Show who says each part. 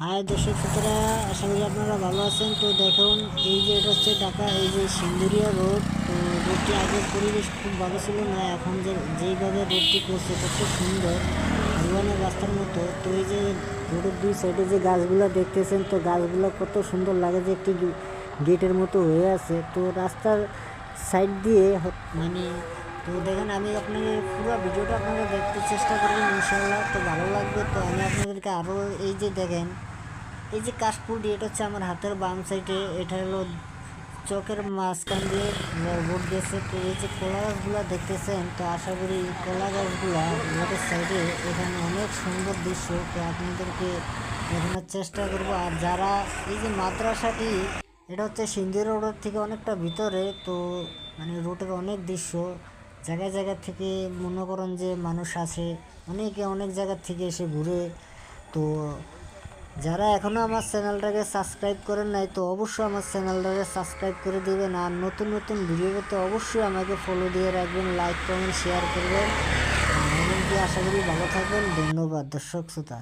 Speaker 1: High দর্শক শ্রোতারা, আশা করি আপনারা ভালো আছেন। তো দেখুন, এই যে এটা হচ্ছে ঢাকা, এই যে সিন্দুরিয়া রোড। তো রোডটি আগের পরিবেশ খুব ভালো ছিল না, এখন যেইভাবে রোডটি করছে কত সুন্দর, জীবনের রাস্তার মতো। তো এই যে রোডের দুই সাইডে যে গাছগুলো দেখতেছেন, তো গাছগুলো কত সুন্দর লাগে, যে একটি গেটের মতো হয়ে আছে। তো রাস্তার সাইড দিয়ে মানে, তো দেখেন, আমি আপনাদের পুরো ভিডিওটা আপনারা দেখতে চেষ্টা করবেন, ইনশাল্লাহ তো ভালো লাগবে। তো আমি আপনাদেরকে আরও, এই যে দেখেন, এই যে কাশফুলটি, এটা হচ্ছে আমার হাতের বাম সাইডে, এটা হলো চকের মাঝখান দিয়ে রোড গেছে। তো এই যে কলা গাছগুলা দেখতেছেন, তো আশা করি কলা গাছগুলা রোডের সাইডে, এখানে অনেক সুন্দর দৃশ্য। তো আপনাদেরকে দেখানোর চেষ্টা করব। আর যারা, এই যে মাদ্রাসাটি, এটা হচ্ছে সিন্ধু রোডের থেকে অনেকটা ভিতরে। তো মানে রোডের অনেক দৃশ্য, জায়গায় জায়গা থেকে মনে করেন যে মানুষ আসে, অনেকে অনেক জায়গা থেকে এসে ঘুরে। তো যারা এখনও আমার চ্যানেলটাকে সাবস্ক্রাইব করেন নাই, তো অবশ্যই আমার চ্যানেলটাকে সাবস্ক্রাইব করে দেবেন। আর নতুন নতুন ভিডিও পেতে অবশ্যই আমাকে ফলো দিয়ে রাখবেন, লাইক কমেন্ট শেয়ার করবেন। এমনকি আশা করি ভালো থাকবেন। ধন্যবাদ দর্শক শ্রোতা।